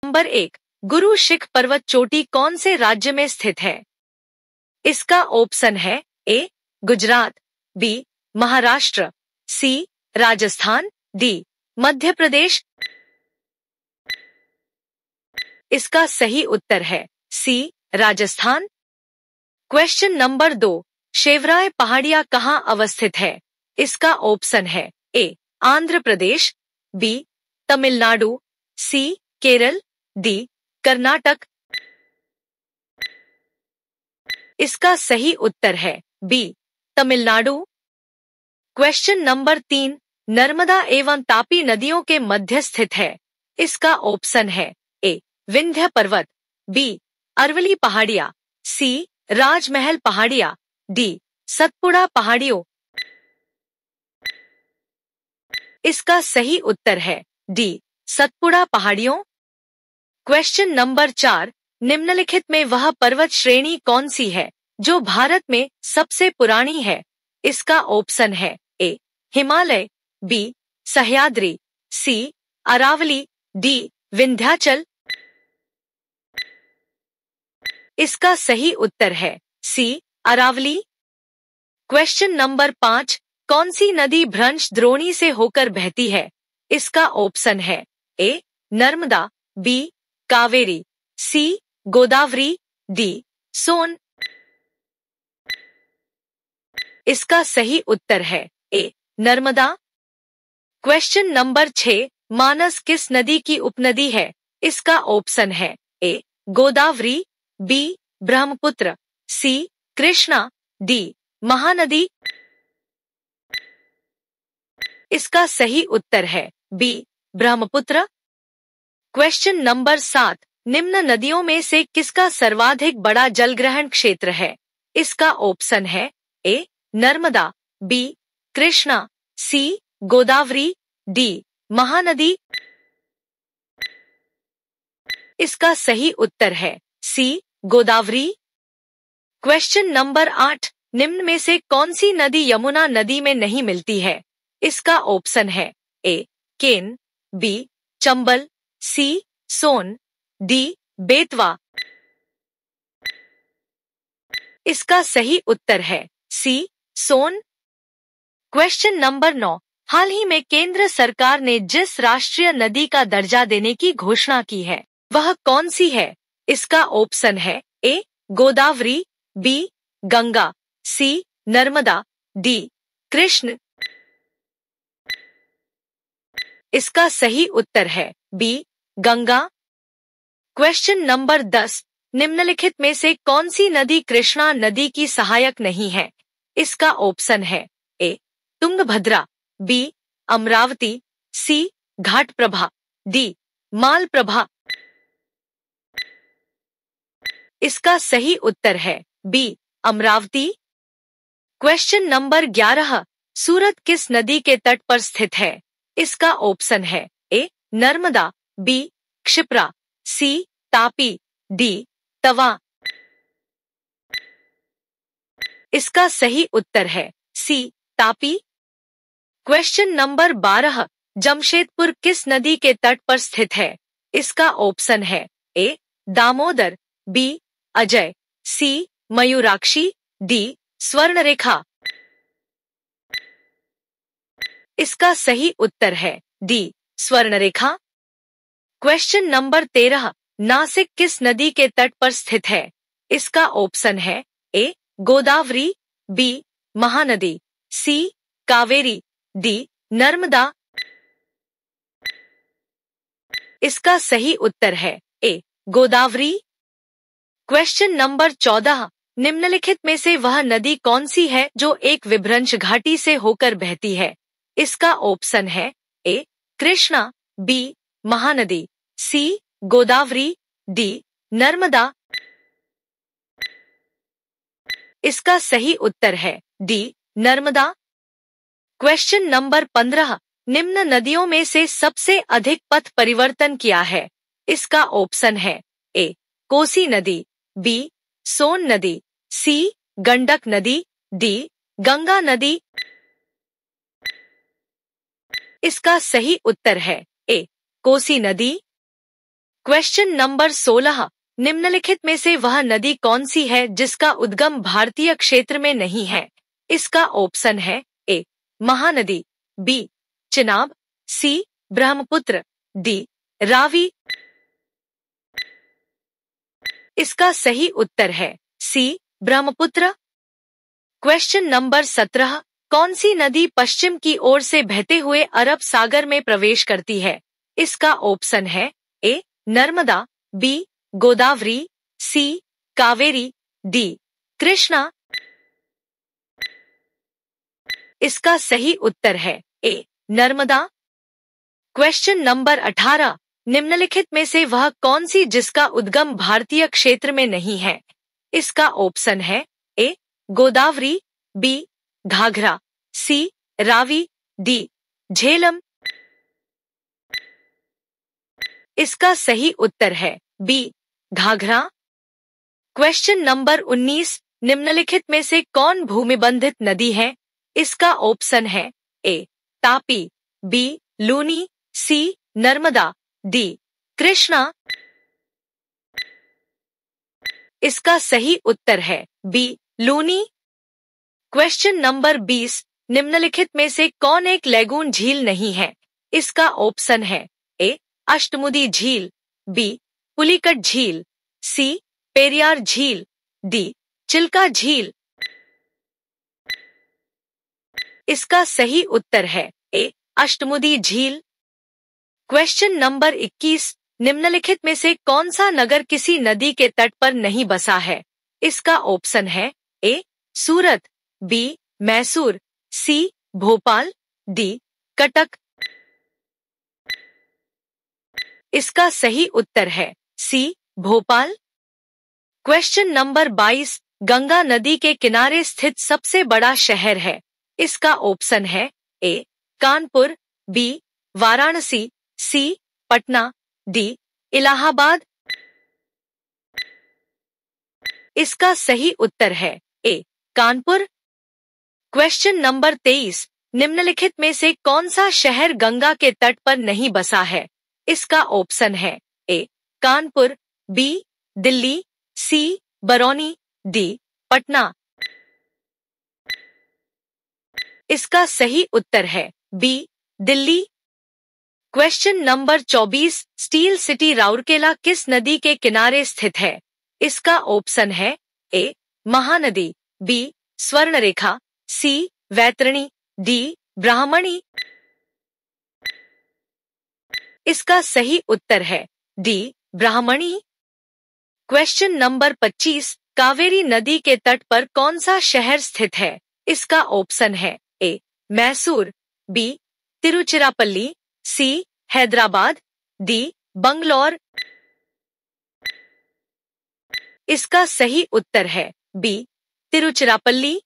Number 1, गुरु शिख पर्वत चोटी कौन से राज्य में स्थित है? इसका ऑप्शन है A Gujarat, B Maharashtra, C Rajasthan, D Madhya Pradesh. इसका सही उत्तर है C Rajasthan. Question number 2, Shevaroy पहाड़ियां कहाँ अवस्थित है? इसका ऑप्शन है A Andhra Pradesh, B Tamil Nadu, C Kerala, D Karnataka. इसका सही उत्तर है B Tamil Nadu. Question number 3, Narmada एवं तापी नदियों के मध्य स्थित है। इसका ऑप्शन है ए विंध्य पर्वत, बी अरवली पहाड़ियां, सी राजमहल पहाड़ियां, डी सतपुड़ा पहाड़ियों। इसका सही उत्तर है डी सतपुड़ा पहाड़ियों। क्वेश्चन नंबर 4, निम्नलिखित में वह पर्वत श्रेणी कौन सी है जो भारत में सबसे पुरानी है? इसका ऑप्शन है ए हिमालय, बी सह्याद्री, सी अरावली, डी विंध्याचल। इसका सही उत्तर है सी अरावली। क्वेश्चन नंबर 5, कौन सी नदी भ्रंश द्रोणी से होकर बहती है? इसका ऑप्शन है ए नर्मदा, बी कावेरी, सी गोदावरी, डी सोन। इसका सही उत्तर है ए नर्मदा। क्वेश्चन नंबर 6, मानस किस नदी की उपनदी है? इसका ऑप्शन है ए गोदावरी, बी ब्रह्मपुत्र, सी कृष्णा, डी महानदी। इसका सही उत्तर है बी ब्रह्मपुत्र। क्वेश्चन नंबर 7, निम्न नदियों में से किसका सर्वाधिक बड़ा जलग्रहण क्षेत्र है? इसका ऑप्शन है ए नर्मदा, बी कृष्णा, सी गोदावरी, डी महानदी। इसका सही उत्तर है सी गोदावरी। क्वेश्चन नंबर 8, निम्न में से कौन सी नदी यमुना नदी में नहीं मिलती है? इसका ऑप्शन है ए केन, बी चंबल, सी सोन, डी बेतवा। इसका सही उत्तर है सी सोन। क्वेश्चन नंबर 9, हाल ही में केंद्र सरकार ने जिस राष्ट्रीय नदी का दर्जा देने की घोषणा की है वह कौन सी है? इसका ऑप्शन है ए गोदावरी, बी गंगा, सी नर्मदा, डी कृष्ण। इसका सही उत्तर है बी गंगा। क्वेश्चन नंबर 10, निम्नलिखित में से कौन सी नदी कृष्णा नदी की सहायक नहीं है? इसका ऑप्शन है ए तुंगभद्रा, बी अमरावती, सी घाटप्रभा, डी मालप्रभा। इसका सही उत्तर है बी अमरावती। क्वेश्चन नंबर 11, सूरत किस नदी के तट पर स्थित है? इसका ऑप्शन है ए नर्मदा, बी क्षिप्रा, सी तापी, डी तवा। इसका सही उत्तर है सी तापी। क्वेश्चन नंबर 12, जमशेदपुर किस नदी के तट पर स्थित है? इसका ऑप्शन है A Damodar, B Ajay, C Mayurakshi, D Swarnarekha. इसका सही उत्तर है D Swarnarekha. Question number 13, Nasik किस नदी के तट पर स्थित है? इसका ऑप्शन है ए गोदावरी, बी महानदी, सी कावेरी, डी नर्मदा। इसका सही उत्तर है ए गोदावरी। क्वेश्चन नंबर 14, निम्नलिखित में से वह नदी कौन सी है जो एक विभ्रंश घाटी से होकर बहती है? इसका ऑप्शन है ए कृष्णा, बी महानदी, सी गोदावरी, डी नर्मदा। इसका सही उत्तर है डी नर्मदा। क्वेश्चन नंबर 15, निम्न नदियों में से सबसे अधिक पथ परिवर्तन किया है? इसका ऑप्शन है ए कोसी नदी, बी सोन नदी, सी गंडक नदी, डी गंगा नदी। इसका सही उत्तर है ए कोसी नदी। क्वेश्चन नंबर 16, निम्नलिखित में से वह नदी कौन सी है जिसका उद्गम भारतीय क्षेत्र में नहीं है? इसका ऑप्शन है A Mahanadi, B Chenab, C Brahmaputra, D Ravi. इसका सही उत्तर है सी ब्रह्मपुत्र। क्वेश्चन नंबर 17, कौन सी नदी पश्चिम की ओर से बहते हुए अरब सागर में प्रवेश करती है? इसका ऑप्शन है ए नर्मदा, बी गोदावरी, सी कावेरी, डी कृष्णा। इसका सही उत्तर है ए नर्मदा। क्वेश्चन नंबर 18, निम्नलिखित में से वह कौन सी जिसका उद्गम भारतीय क्षेत्र में नहीं है? इसका ऑप्शन है ए गोदावरी, बी घाघरा, सी रावी, डी झेलम। इसका सही उत्तर है बी घाघरा। क्वेश्चन नंबर 19, निम्नलिखित में से कौन भूमिबंधित नदी है? इसका ऑप्शन है ए तापी, बी लूनी, सी नर्मदा, डी कृष्णा। इसका सही उत्तर है बी लूनी। क्वेश्चन नंबर 20, निम्नलिखित में से कौन एक लैगून झील नहीं है? इसका ऑप्शन है ए अष्टमुदी झील, बी पुलिकट झील, सी पेरियार झील, डी चिल्का झील। इसका सही उत्तर है ए अष्टमुदी झील। क्वेश्चन नंबर 21, निम्नलिखित में से कौन सा नगर किसी नदी के तट पर नहीं बसा है? इसका ऑप्शन है ए सूरत, बी मैसूर, सी भोपाल, डी कटक। इसका सही उत्तर है सी भोपाल। क्वेश्चन नंबर 22, गंगा नदी के किनारे स्थित सबसे बड़ा शहर है? इसका ऑप्शन है A Kanpur, B Varanasi, C Patna, D Allahabad. इसका सही उत्तर है ए कानपुर। क्वेश्चन नंबर 23, निम्नलिखित में से कौन सा शहर गंगा के तट पर नहीं बसा है? इसका ऑप्शन है A Kanpur, B Delhi, C Barauni, D Patna. इसका सही उत्तर है B Delhi. Question number 24, steel city Rourkela किस नदी के किनारे स्थित है? इसका ऑप्शन है A Mahanadi, B Swarnarekha, C Vaitarni, D Brahmani. इसका सही उत्तर है D Brahmani. Question number 25, Kaveri नदी के तट पर कौन सा शहर स्थित है? इसका ऑप्शन है ए मैसूर, बी तिरुचिरापल्ली, सी हैदराबाद, डी बंगलौर। इसका सही उत्तर है बी तिरुचिरापल्ली।